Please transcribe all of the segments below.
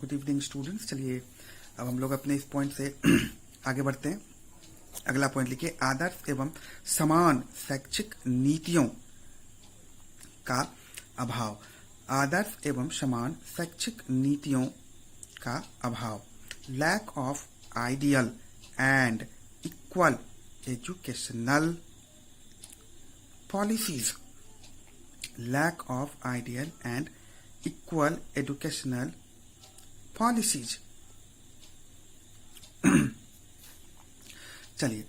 Good evening students. चलिए अब हम लोग अपने इस पॉइंट से आगे बढ़ते हैं। अगला पॉइंट लिखिए, आदर्श एवं समान शैक्षिक नीतियों का अभाव। आदर्श एवं समान शैक्षिक नीतियों का अभाव। Lack of ideal and equal educational policies. Lack of ideal and equal educational policies. चलिए,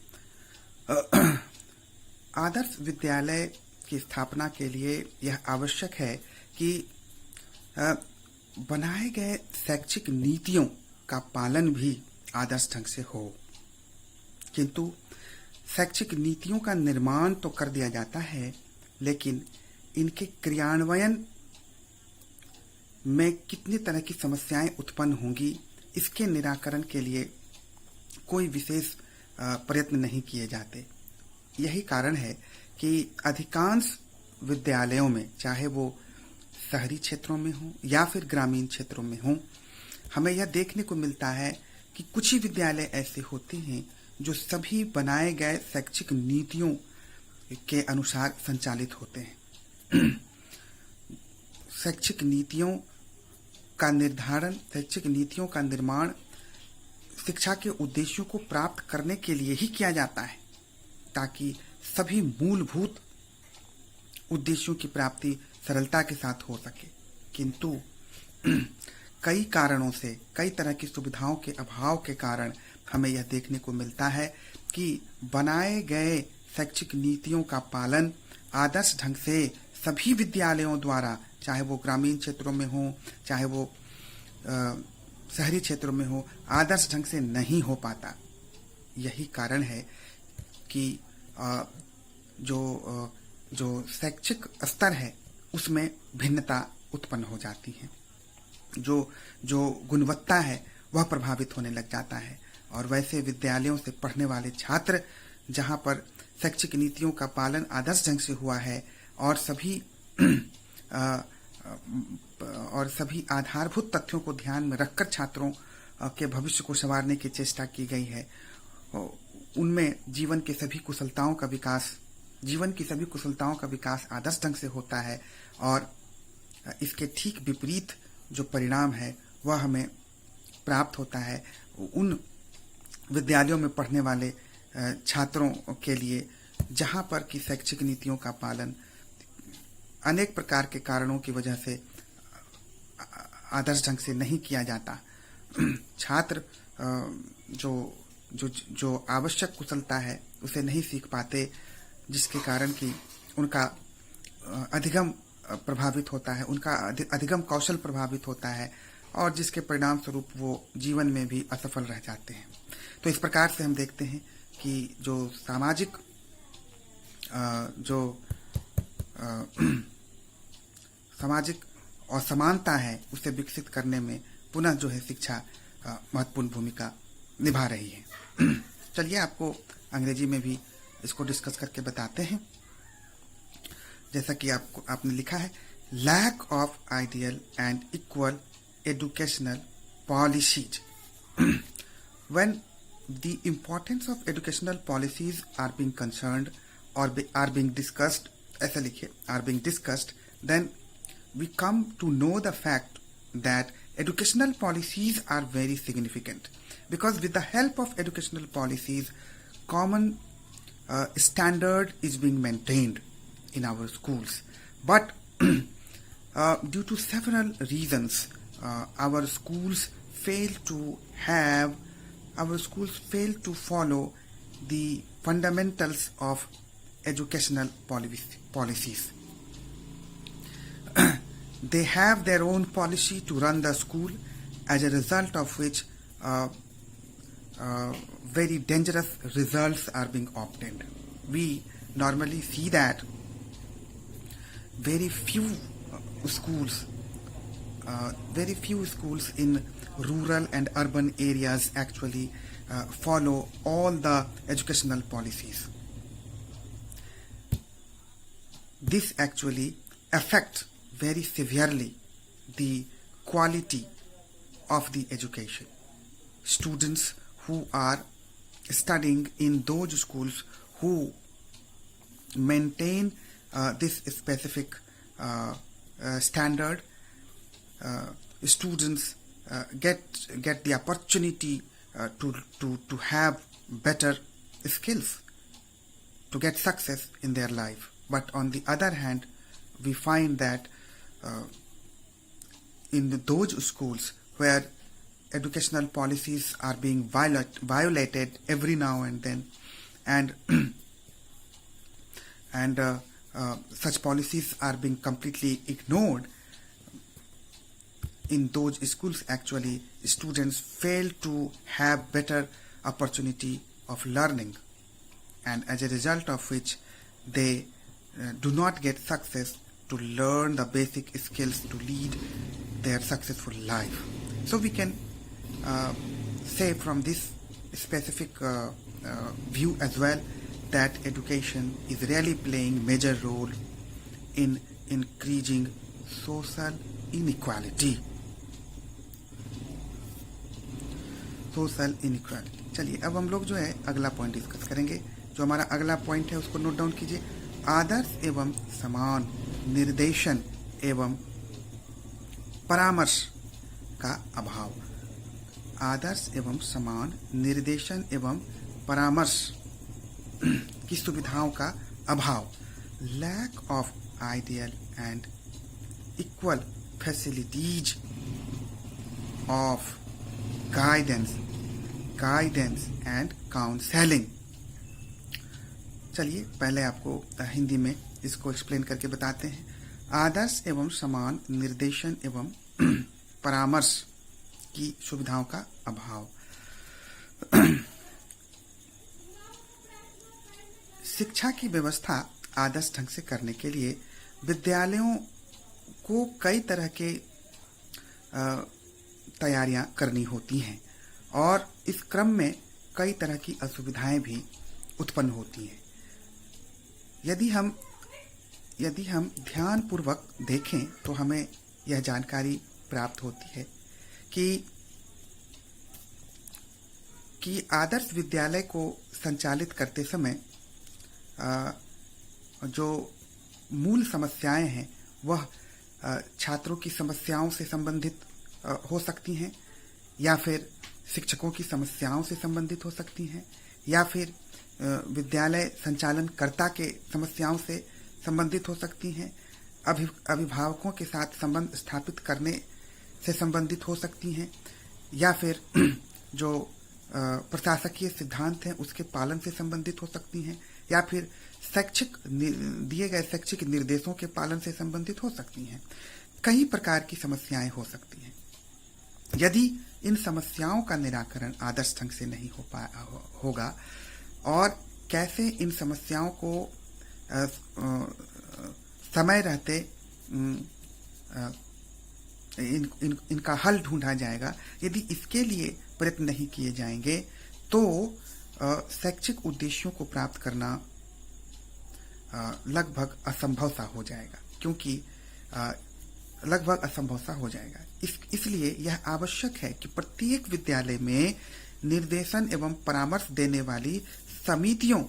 आदर्श विद्यालय की स्थापना के लिए यह आवश्यक है कि बनाए गए शैक्षिक नीतियों का पालन भी आदर्श ढंग से हो, किंतु शैक्षिक नीतियों का निर्माण तो कर दिया जाता है, लेकिन इनके क्रियान्वयन में कितनी तरह की समस्याएं उत्पन्न होंगी, इसके निराकरण के लिए कोई विशेष प्रयत्न नहीं किए जाते। यही कारण है कि अधिकांश विद्यालयों में, चाहे वो शहरी क्षेत्रों में हो या फिर ग्रामीण क्षेत्रों में हो, हमें यह देखने को मिलता है कि कुछ ही विद्यालय ऐसे होते हैं जो सभी बनाए गए शैक्षिक नीतियों के अनुसार संचालित होते हैं। शैक्षिक नीतियों का निर्धारण, शैक्षिक नीतियों का निर्माण शिक्षा के उद्देश्यों को प्राप्त करने के लिए ही किया जाता है, ताकि सभी मूलभूत उद्देश्यों की प्राप्ति सरलता के साथ हो सके। किंतु कई कारणों से, कई तरह की सुविधाओं के अभाव के कारण हमें यह देखने को मिलता है कि बनाए गए शैक्षिक नीतियों का पालन आदर्श ढंग से सभी विद्यालयों द्वारा, चाहे वो ग्रामीण क्षेत्रों में हो, चाहे वो शहरी क्षेत्रों में हो, आदर्श ढंग से नहीं हो पाता। यही कारण है कि जो शैक्षिक स्तर है उसमें भिन्नता उत्पन्न हो जाती है। जो गुणवत्ता है वह प्रभावित होने लग जाता है, और वैसे विद्यालयों से पढ़ने वाले छात्र, जहां पर शैक्षिक नीतियों का पालन आदर्श ढंग से हुआ है और सभी आधारभूत तथ्यों को ध्यान में रखकर छात्रों के भविष्य को संवारने की चेष्टा की गई है, उनमें जीवन की सभी कुशलताओं का विकास आदर्श ढंग से होता है। और इसके ठीक विपरीत जो परिणाम है वह हमें प्राप्त होता है उन विद्यालयों में पढ़ने वाले छात्रों के लिए, जहां पर कि शैक्षिक नीतियों का पालन अनेक प्रकार के कारणों की वजह से आदर्श ढंग से नहीं किया जाता। छात्र जो आवश्यक कुशलता है उसे नहीं सीख पाते, जिसके कारण कि उनका अधिगम प्रभावित होता है, उनका अधिगम कौशल प्रभावित होता है, और जिसके परिणाम स्वरूप वो जीवन में भी असफल रह जाते हैं। तो इस प्रकार से हम देखते हैं कि जो सामाजिक सामाजिक असमानता है उसे विकसित करने में पुनः जो है शिक्षा महत्वपूर्ण भूमिका निभा रही है। चलिए आपको अंग्रेजी में भी इसको डिस्कस करके बताते हैं। जैसा कि आपने लिखा है, lack of ideal and equal educational policies. When the importance of educational policies are being concerned और आर बीइंग डिस्कस्ड, ऐसा लिखिए, are being discussed, then we come to know the fact that educational policies are very significant, because with the help of educational policies, common standard is being maintained in our schools. But due to several reasons, our schools fail to follow the fundamentals of educational policies. They have their own policy to run the school, as a result of which very dangerous results are being obtained. We normally see that very few schools in rural and urban areas actually follow all the educational policies. This actually affects very severely the quality of the education. Students who are studying in those schools who maintain this specific standard, students get the opportunity to have better skills, to get success in their life. But on the other hand, we find that in those schools where educational policies are being violated every now and then, and such policies are being completely ignored, in those schools actually students fail to have better opportunity of learning, and as a result of which they do not get success to learn the basic skills to lead their successful life. So we can say from this specific view as well that education is really playing major role in increasing social inequality. Social inequality. चलिए अब हम लोग जो है अगला point discuss करेंगे. जो हमारा अगला पॉइंट है उसको नोट डाउन कीजिए. आदर्श एवं समान निर्देशन एवं परामर्श का अभाव. आदर्श एवं समान निर्देशन एवं परामर्श की सुविधाओं का अभाव. Lack of ideal and equal facilities of guidance and counselling. चलिए पहले आपको हिंदी में इसको एक्सप्लेन करके बताते हैं. आदर्श एवं समान निर्देशन एवं परामर्श की सुविधाओं का अभाव. शिक्षा की व्यवस्था आदर्श ढंग से करने के लिए विद्यालयों को कई तरह के तैयारियां करनी होती हैं और इस क्रम में कई तरह की असुविधाएं भी उत्पन्न होती हैं. यदि हम ध्यानपूर्वक देखें तो हमें यह जानकारी प्राप्त होती है कि आदर्श विद्यालय को संचालित करते समय जो मूल समस्याएं हैं वह छात्रों की समस्याओं से संबंधित हो सकती हैं, या फिर शिक्षकों की समस्याओं से संबंधित हो सकती हैं, या फिर विद्यालय संचालनकर्ता के समस्याओं से संबंधित हो सकती हैं, अभिभावकों के साथ संबंध स्थापित करने से संबंधित हो सकती हैं, या फिर जो प्रशासकीय सिद्धांत हैं उसके पालन से संबंधित हो सकती हैं, या फिर दिए गए शैक्षिक निर्देशों के पालन से संबंधित हो सकती हैं. कई प्रकार की समस्याएं हो सकती हैं. यदि इन समस्याओं का निराकरण आदर्श ढंग से नहीं होगा और कैसे इन समस्याओं को समय रहते इनका हल ढूंढा जाएगा, यदि इसके लिए प्रयत्न नहीं किए जाएंगे तो शैक्षिक उद्देश्यों को प्राप्त करना लगभग असंभव सा हो जाएगा, क्योंकि लगभग असंभव सा हो जाएगा. इसलिए यह आवश्यक है कि प्रत्येक विद्यालय में निर्देशन एवं परामर्श देने वाली समितियों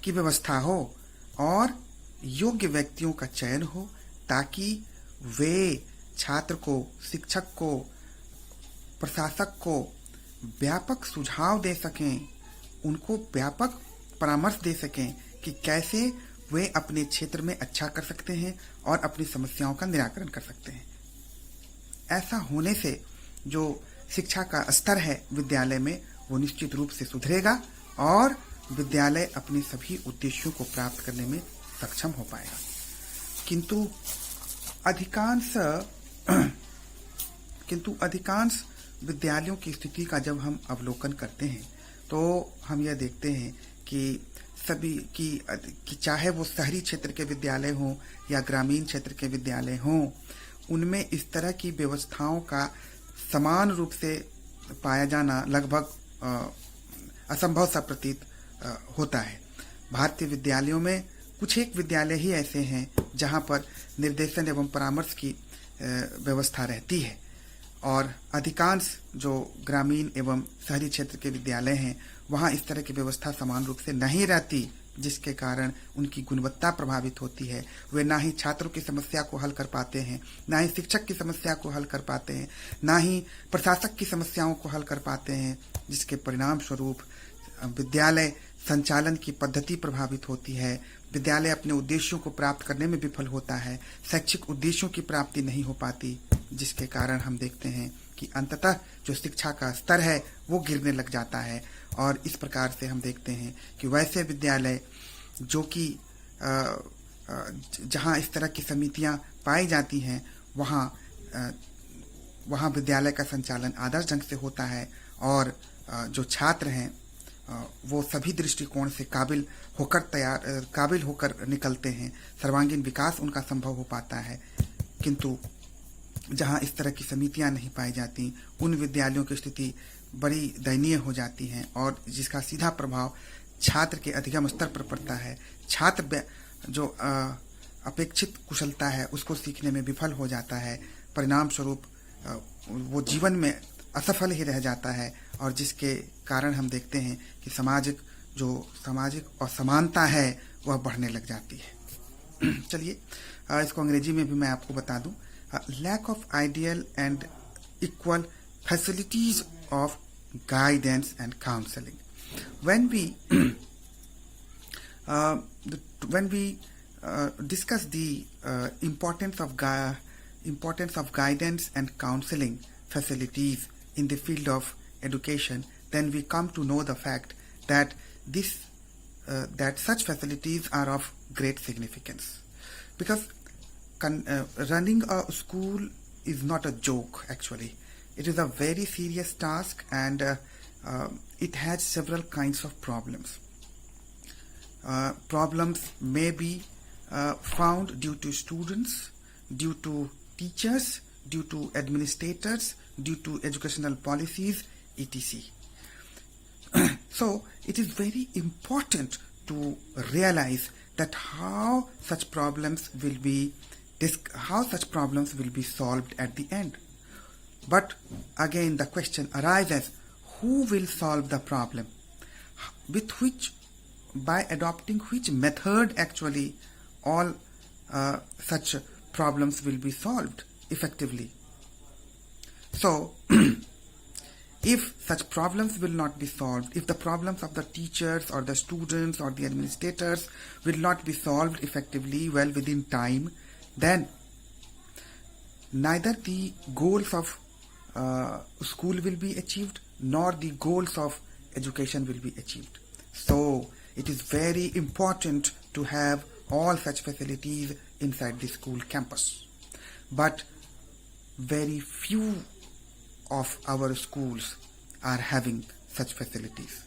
की व्यवस्था हो और योग्य व्यक्तियों का चयन हो, ताकि वे छात्र को, शिक्षक को, प्रशासक को व्यापक सुझाव दे सकें, उनको व्यापक परामर्श दे सकें कि कैसे वे अपने क्षेत्र में अच्छा कर सकते हैं और अपनी समस्याओं का निराकरण कर सकते हैं. ऐसा होने से जो शिक्षा का स्तर है विद्यालय में वो निश्चित रूप से सुधरेगा और विद्यालय अपने सभी उद्देश्यों को प्राप्त करने में सक्षम हो पाएगा. किंतु अधिकांश विद्यालयों की स्थिति का जब हम अवलोकन करते हैं तो हम यह देखते हैं कि चाहे वो शहरी क्षेत्र के विद्यालय हों या ग्रामीण क्षेत्र के विद्यालय हों, उनमें इस तरह की व्यवस्थाओं का समान रूप से पाया जाना लगभग असंभव सा प्रतीत होता है. भारतीय विद्यालयों में कुछ एक विद्यालय ही ऐसे हैं जहां पर निर्देशन एवं परामर्श की व्यवस्था रहती है. और अधिकांश जो ग्रामीण एवं शहरी क्षेत्र के विद्यालय हैं वहाँ इस तरह की व्यवस्था समान रूप से नहीं रहती, जिसके कारण उनकी गुणवत्ता प्रभावित होती है। वे ना ही छात्रों की समस्या को हल कर पाते हैं, ना ही शिक्षक की समस्या को हल कर पाते हैं, ना ही प्रशासक की समस्याओं को हल कर पाते हैं, जिसके परिणाम स्वरूप विद्यालय संचालन की पद्धति प्रभावित होती है। विद्यालय अपने उद्देश्यों को प्राप्त करने में विफल होता है, शैक्षिक उद्देश्यों की प्राप्ति नहीं हो पाती, जिसके कारण हम देखते हैं कि अंततः जो शिक्षा का स्तर है वो गिरने लग जाता है। और इस प्रकार से हम देखते हैं कि वैसे विद्यालय जो कि जहाँ इस तरह की समितियाँ पाई जाती हैं वहाँ विद्यालय का संचालन आदर्श ढंग से होता है और जो छात्र हैं वो सभी दृष्टिकोण से काबिल होकर निकलते हैं, सर्वांगीण विकास उनका संभव हो पाता है। किंतु जहाँ इस तरह की समितियाँ नहीं पाई जाती उन विद्यालयों की स्थिति बड़ी दयनीय हो जाती है और जिसका सीधा प्रभाव छात्र के अधिगम स्तर पर पड़ता है। छात्र जो अपेक्षित कुशलता है उसको सीखने में विफल हो जाता है, परिणाम स्वरूप वो जीवन में असफल ही रह जाता है और जिसके कारण हम देखते हैं कि सामाजिक असमानता है वह बढ़ने लग जाती है। चलिए इसको अंग्रेजी में भी मैं आपको बता दूं। Lack of ideal and equal facilities of guidance and counselling. when we discuss the importance of guidance and counseling facilities in the field of education, then we come to know the fact that that such facilities are of great significance, because running a school is not a joke. Actually, it is a very serious task, and it has several kinds of problems. Problems may be found due to students, due to teachers, due to administrators, due to educational policies, etc. So it is very important to realize that how such problems will be solved at the end. But again the question arises, who will solve the problem? By adopting which method actually all such problems will be solved effectively? So if such problems will not be solved, if the problems of the teachers or the students or the administrators will not be solved effectively well within time, then neither the goals of school will be achieved nor the goals of education will be achieved. So it is very important to have all such facilities inside the school campus. But very few of our schools are having such facilities.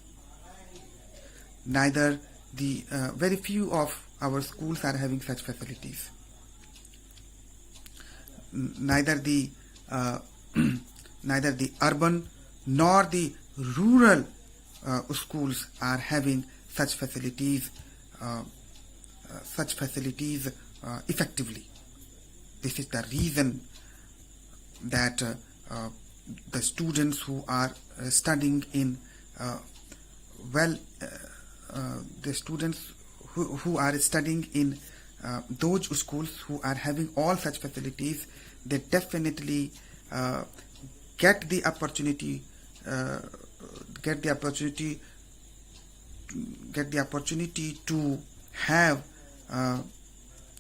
Very few of our schools are having such facilities. Neither the urban nor the rural schools are having such facilities effectively. This is the reason that the students who are studying in the students who are studying in those schools who are having all such facilities, they definitely get the opportunity to have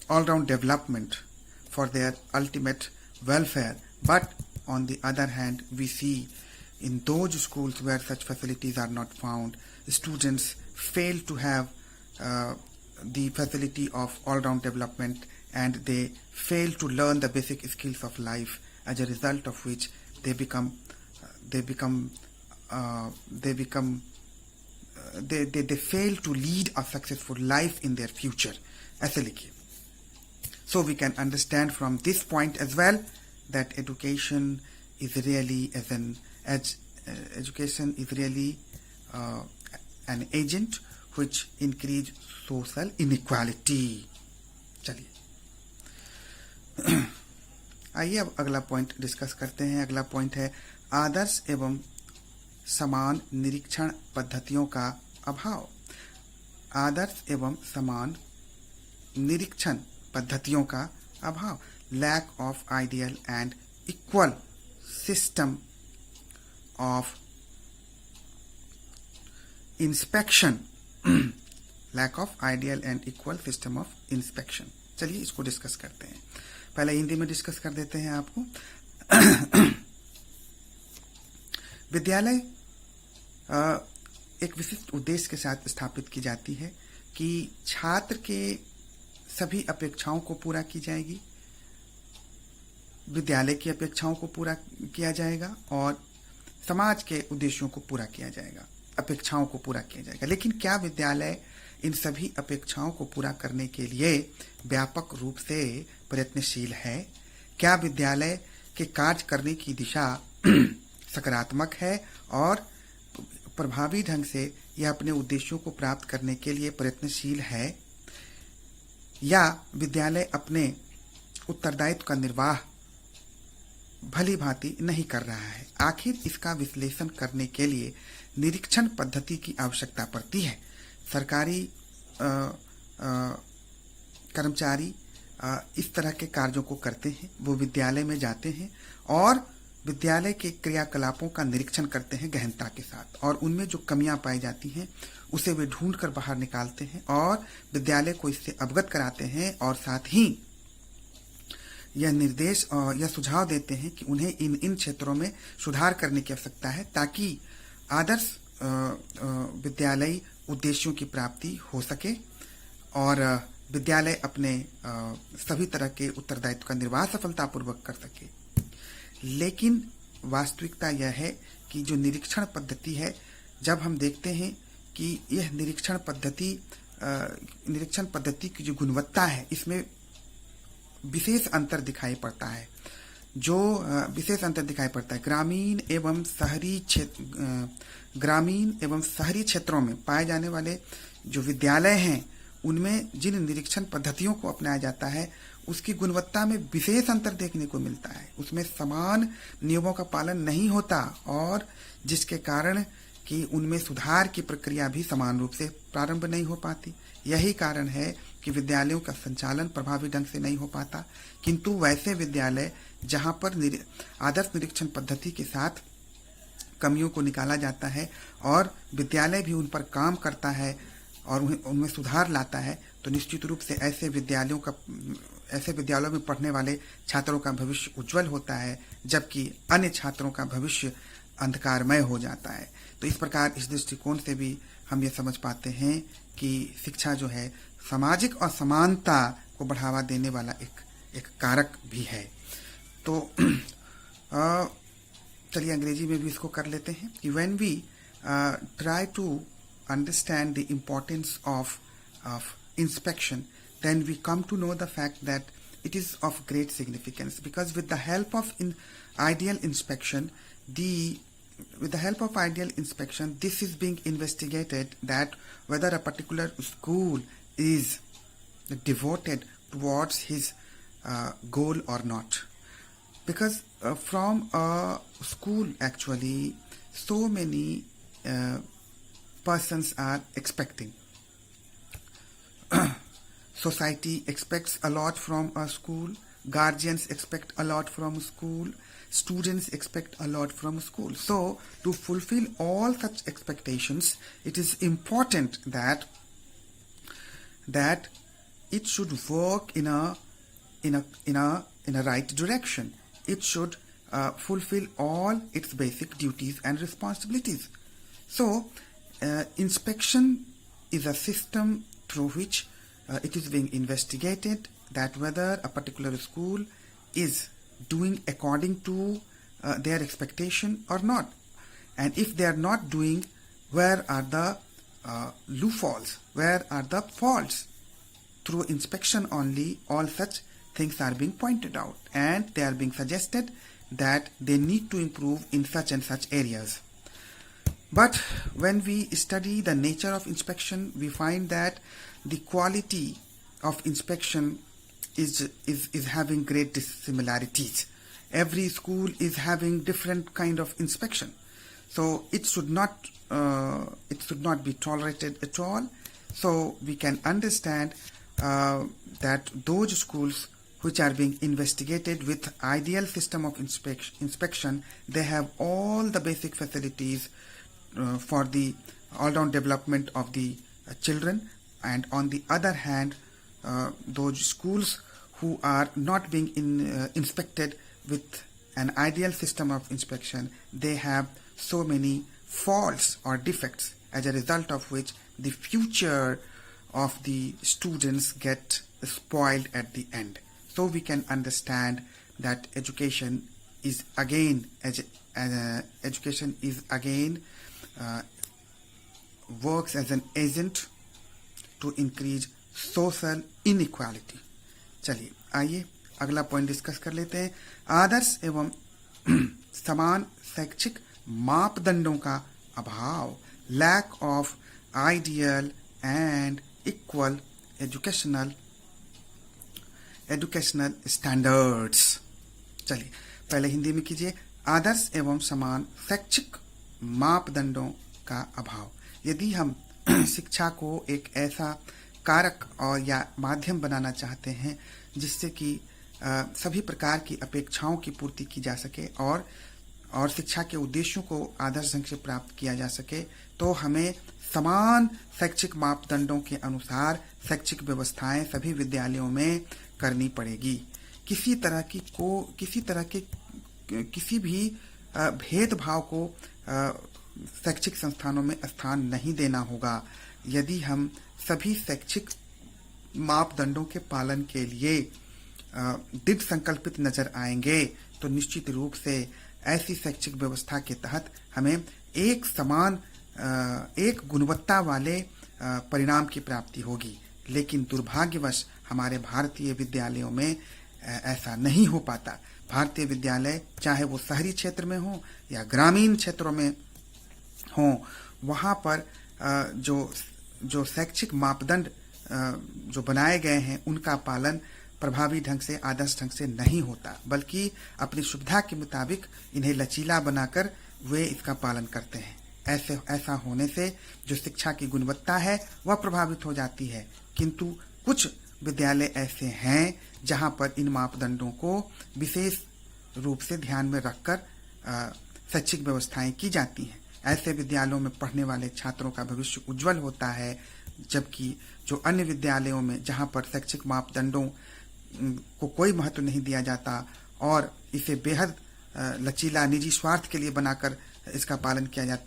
all-round development for their ultimate welfare. But on the other hand, we see in those schools where such facilities are not found, students fail to have the facility of all-round development, and they fail to learn the basic skills of life, as a result of which they fail to lead a successful life in their future. ऐसे लिखिए. So we can understand from this point as well that education is really an agent which increase social inequality. चलिए आइए अब अगला point discuss करते हैं। अगला point है आदर्श एवं समान निरीक्षण पद्धतियों का अभाव। आदर्श एवं समान निरीक्षण पद्धतियों का अभाव, lack of ideal and equal system of inspection. Lack of ideal and equal system of inspection. चलिए इसको डिस्कस करते हैं। पहले हिंदी में डिस्कस कर देते हैं आपको। विद्यालय एक विशिष्ट उद्देश्य के साथ स्थापित की जाती है कि छात्र के सभी अपेक्षाओं को पूरा की जाएगी, विद्यालय की अपेक्षाओं को पूरा किया जाएगा और समाज के उद्देश्यों को पूरा किया जाएगा, अपेक्षाओं को पूरा किया जाएगा। लेकिन क्या विद्यालय इन सभी अपेक्षाओं को पूरा करने के लिए व्यापक रूप से प्रयत्नशील है? क्या विद्यालय के कार्य करने की दिशा सकारात्मक है और प्रभावी ढंग से यह अपने उद्देश्यों को प्राप्त करने के लिए प्रयत्नशील है, या विद्यालय अपने उत्तरदायित्व का निर्वाह भली भांति नहीं कर रहा है? आखिर इसका विश्लेषण करने के लिए निरीक्षण पद्धति की आवश्यकता पड़ती है। सरकारी कर्मचारी इस तरह के कार्यों को करते हैं। वो विद्यालय में जाते हैं और विद्यालय के क्रियाकलापों का निरीक्षण करते हैं गहनता के साथ, और उनमें जो कमियां पाई जाती हैं उसे वे ढूंढ कर बाहर निकालते हैं और विद्यालय को इससे अवगत कराते हैं, और साथ ही यह निर्देश या सुझाव देते हैं कि उन्हें इन क्षेत्रों में सुधार करने की आवश्यकता है ताकि आदर्श विद्यालयी उद्देश्यों की प्राप्ति हो सके और विद्यालय अपने सभी तरह के उत्तरदायित्व का निर्वाह सफलतापूर्वक कर सके। लेकिन वास्तविकता यह है कि जो निरीक्षण पद्धति है, जब हम देखते हैं कि यह निरीक्षण पद्धति की जो गुणवत्ता है, इसमें विशेष अंतर दिखाई पड़ता है। जो विशेष अंतर दिखाई पड़ता है ग्रामीण एवं शहरी क्षेत्रों में पाए जाने वाले जो विद्यालय हैं, उनमें जिन निरीक्षण पद्धतियों को अपनाया जाता है उसकी गुणवत्ता में विशेष अंतर देखने को मिलता है। उसमें समान नियमों का पालन नहीं होता और जिसके कारण कि उनमें सुधार की प्रक्रिया भी समान रूप से प्रारंभ नहीं हो पाती। यही कारण है कि विद्यालयों का संचालन प्रभावी ढंग से नहीं हो पाता। किंतु वैसे विद्यालय जहां पर आदर्श निरीक्षण पद्धति के साथ कमियों को निकाला जाता है और विद्यालय भी उन पर काम करता है और उनमें सुधार लाता है, तो निश्चित रूप से ऐसे विद्यालयों में पढ़ने वाले छात्रों का भविष्य उज्जवल होता है, जबकि अन्य छात्रों का भविष्य अंधकारमय हो जाता है। तो इस प्रकार इस दृष्टिकोण से भी हम ये समझ पाते हैं कि शिक्षा जो है सामाजिक असमानता को बढ़ावा देने वाला एक कारक भी है। तो चलिए अंग्रेजी में भी इसको कर लेते हैं कि when we try to understand the importance of inspection, then we come to know the fact that it is of great significance, because with the help of ideal inspection, this is being investigated that whether a particular school is devoted towards his goal or not. Because from a school, actually, so many persons are expecting. Society expects a lot from a school. Guardians expect a lot from school. Students expect a lot from school. So, to fulfill all such expectations, it is important that it should work in a right direction. It should fulfill all its basic duties and responsibilities. So, inspection is a system through which it is being investigated that whether a particular school is doing according to their expectation or not. And if they are not doing, where are the loopholes? Where are the faults? Through inspection only, all such things are being pointed out and they are being suggested that they need to improve in such and such areas. But when we study the nature of inspection, we find that the quality of inspection is having great similarities. Every school is having different kind of inspection, so it should not be tolerated at all. So we can understand that those schools which are being investigated with ideal system of inspection, they have all the basic facilities for the all-round development of the children. And on the other hand, those schools who are not being inspected with an ideal system of inspection, they have so many faults or defects, as a result of which the future of the students get spoiled at the end. So we can understand that education is again works as an agent to increase social inequality. चलिए आइए अगला point discuss कर लेते हैं। आदर्श एवं समान शैक्षिक मापदंडों का अभाव, lack of ideal and equal educational standards. चलिए पहले हिंदी में कीजिए। आदर्श एवं समान शैक्षिक मापदंडों का अभाव। यदि हम शिक्षा को एक ऐसा कारक और या माध्यम बनाना चाहते हैं जिससे कि सभी प्रकार की अपेक्षाओं की पूर्ति की जा सके और शिक्षा के उद्देश्यों को आदर्श ढंग से प्राप्त किया जा सके, तो हमें समान शैक्षिक मापदंडों के अनुसार शैक्षिक व्यवस्थाएं सभी विद्यालयों में करनी पड़ेगी। किसी भी भेदभाव को शैक्षिक संस्थानों में स्थान नहीं देना होगा। यदि हम सभी शैक्षिक मापदंडों के पालन के लिए दृढ़ संकल्पित नजर आएंगे, तो निश्चित रूप से ऐसी शैक्षिक व्यवस्था के तहत हमें एक गुणवत्ता वाले परिणाम की प्राप्ति होगी। लेकिन दुर्भाग्यवश हमारे भारतीय विद्यालयों में ऐसा नहीं हो पाता। भारतीय विद्यालय चाहे वो शहरी क्षेत्र में हो या ग्रामीण क्षेत्रों में हो, वहाँ पर जो शैक्षिक मापदंड जो बनाए गए हैं उनका पालन प्रभावी ढंग से, आदर्श ढंग से नहीं होता, बल्कि अपनी सुविधा के मुताबिक इन्हें लचीला बनाकर वे इसका पालन करते हैं। ऐसा होने से जो शिक्षा की गुणवत्ता है वह प्रभावित हो जाती है। किंतु कुछ विद्यालय ऐसे हैं जहां पर इन मापदंडों को विशेष रूप से ध्यान में रखकर शैक्षिक व्यवस्थाएं की जाती हैं। ऐसे विद्यालयों में पढ़ने वाले छात्रों का भविष्य उज्जवल होता है, जबकि जो अन्य विद्यालयों में जहां पर शैक्षिक मापदंडों को कोई महत्व नहीं दिया जाता और इसे बेहद लचीला निजी स्वार्थ के लिए बनाकर इसका पालन किया जाता है,